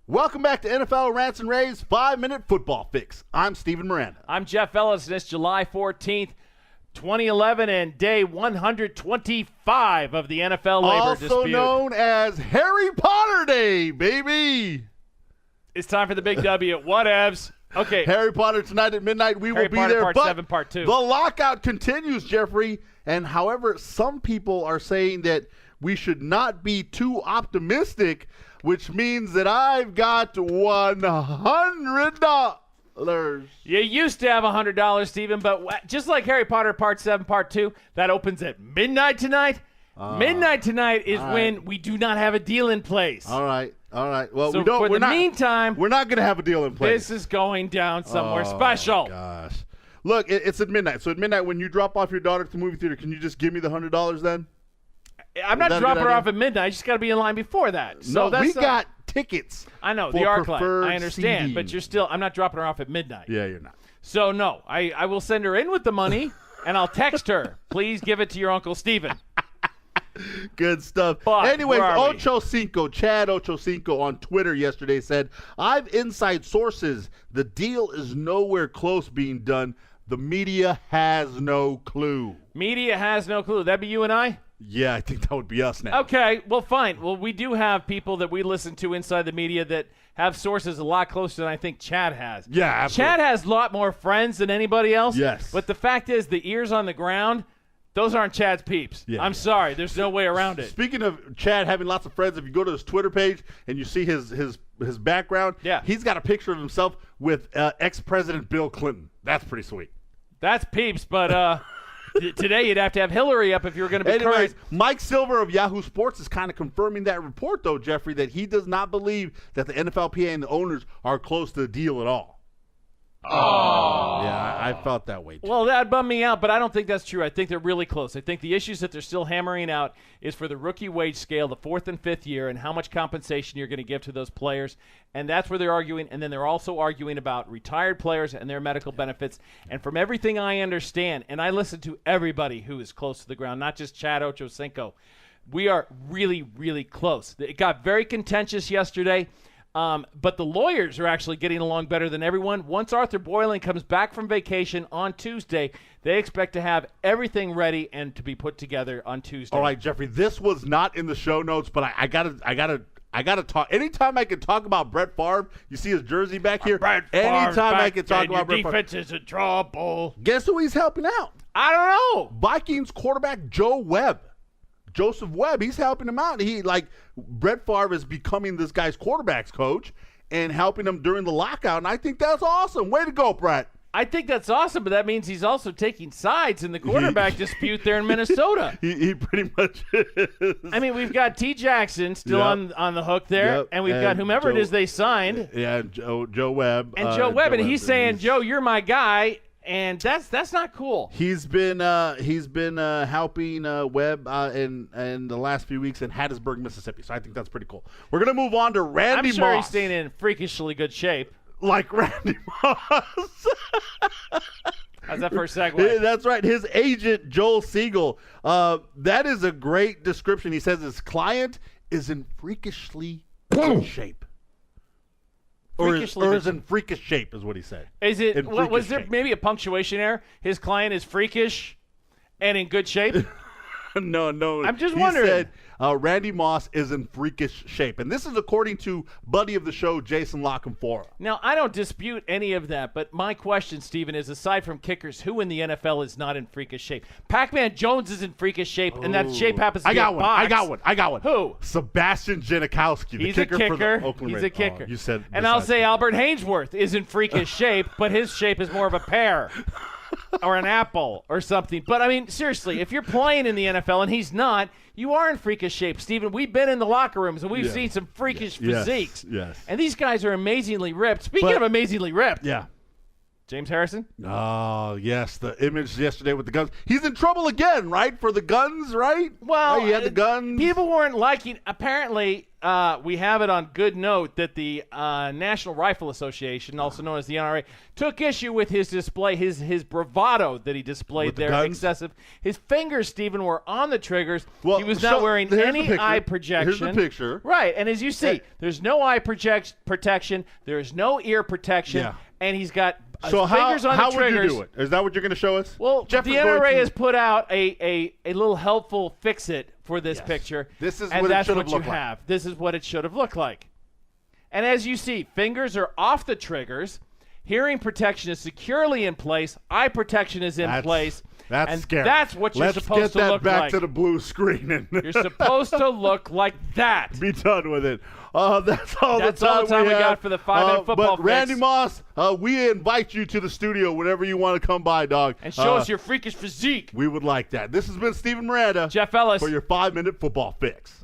Welcome back to NFL Rants and Raves 5-Minute Football Fix. I'm Steven Miranda. I'm Jeff Ellis, and it's July 14th, 2011, and day 125 of the NFL labor dispute. Also known as Harry Potter Day, baby. It's time for the big W. Whatevs. Okay. Harry Potter tonight at midnight. We will be Potter there. Part 7, Part 2. The lockout continues, Jeffrey. And however, some people are saying that we should not be too optimistic, which means that I've got $100. You used to have $100, Steven, but just like Harry Potter Part 7, Part 2, that opens at midnight tonight. Midnight tonight is when we do not have a deal in place. All right. Well, so we don't. For the meantime, we're not going to have a deal in place. This is going down somewhere special. Gosh. Look, it's at midnight. So at midnight, when you drop off your daughter to the movie theater, can you just give me the $100 then? I'm not dropping her off at midnight. I just got to be in line before that. So no, we got tickets. I know, for the arc light. I understand, seating. but you're still. I'm not dropping her off at midnight. Yeah, you're not. So no, I will send her in with the money, and I'll text her. Please give it to your Uncle Steven. Good stuff. But anyways, Chad Ochocinco on Twitter yesterday said, I've inside sources. The deal is nowhere close being done. The media has no clue. Media has no clue. That'd be you and I? Yeah, I think that would be us now. Okay, well, fine. Well, we do have people that we listen to inside the media that have sources a lot closer than I think Chad has. Yeah, absolutely. Chad has a lot more friends than anybody else. Yes. But the fact is, the ears on the ground, those aren't Chad's peeps. Yeah, I'm sorry. There's no way around it. Speaking of Chad having lots of friends, if you go to his Twitter page and you see his background, he's got a picture of himself with ex-President Bill Clinton. That's pretty sweet. That's peeps, but today you'd have to have Hillary up if you were going to be current. Mike Silver of Yahoo Sports is kind of confirming that report, though, Jeffrey, that he does not believe that the NFLPA and the owners are close to the deal at all. Oh. Yeah, I felt that way, too. Well, that bummed me out, but I don't think that's true. I think they're really close. I think the issues that they're still hammering out is for the rookie wage scale, the 4th and 5th year, and how much compensation you're going to give to those players. And that's where they're arguing. And then they're also arguing about retired players and their medical benefits. And from everything I understand, and I listen to everybody who is close to the ground, not just Chad Ochocinco, we are really, really close. It got very contentious yesterday. But the lawyers are actually getting along better than everyone. Once Arthur Boylan comes back from vacation on Tuesday, they expect to have everything ready and to be put together on Tuesday. All right, Jeffrey, this was not in the show notes, but I gotta talk. Anytime I can talk about Brett Favre, you see his jersey back here. Anytime I can talk about Brett Favre, defense is in trouble. Guess who he's helping out? I don't know. Vikings quarterback Joseph Webb, he's helping him out. Brett Favre is becoming this guy's quarterback's coach and helping him during the lockout, and I think that's awesome. Way to go, Brett. I think that's awesome, but that means he's also taking sides in the quarterback dispute there in Minnesota. He pretty much is. I mean, we've got T. Jackson still on the hook there, and we've got whomever it is they signed. Yeah, Joe Webb. And Joe Webb, and he's saying, Joe, you're my guy. And that's not cool. He's been helping Webb in the last few weeks in Hattiesburg, Mississippi. So I think that's pretty cool. We're gonna move on to Randy Moss. I'm sure he's staying in freakishly good shape. Like Randy Moss. How's that for a segue? That's right. His agent Joel Segal. That is a great description. He says his client is in freakishly good shape. Or is in freakish shape, is what he said. Is it? Was there maybe a punctuation error? His client is freakish and in good shape? No. I'm just wondering. He said Randy Moss is in freakish shape. And this is according to buddy of the show, Jason Lockenfora. Now, I don't dispute any of that, but my question, Steven, is aside from kickers, who in the NFL is not in freakish shape? Pac-Man Jones is in freakish shape, and that shape happens to be a box. I got one. Who? Sebastian Janikowski, the kicker for the Oakland Raiders. He's a kicker. You said and I'll say Albert Hainsworth is in freakish shape, but his shape is more of a pear. Or an apple or something. But, I mean, seriously, if you're playing in the NFL and he's not, you are in freakish shape, Steven. We've been in the locker rooms and we've seen some freakish physiques. Yes. And these guys are amazingly ripped. Speaking of amazingly ripped. Yeah. James Harrison? Oh, yes, the image yesterday with the guns. He's in trouble again, right, for the guns, right? Well, he had the guns. People weren't liking, apparently, we have it on good note that the National Rifle Association, also known as the NRA, took issue with his display, his bravado that he displayed there, excessive. His fingers, Stephen, were on the triggers. Well, he was not wearing any eye projection. Here's the picture. Right, and as you see, there's no eye protection, there's no ear protection, and he's got fingers on the triggers. Would you do it? Is that what you're going to show us? Well, the NRA has put out a little helpful fix-it for this picture. This is and what that's it should what have you looked like. have. This is what it should have looked like. And as you see, fingers are off the triggers. Hearing protection is securely in place. Eye protection is in place. That's scary. That's what you're supposed to look like. Let's get that back to the blue screen. And you're supposed to look like that. Be done with it. That's all the time we got for the 5-minute football But Randy Moss, we invite you to the studio whenever you want to come by, dog. And show us your freakish physique. We would like that. This has been Stephen Miranda. Jeff Ellis. For your 5-minute football fix.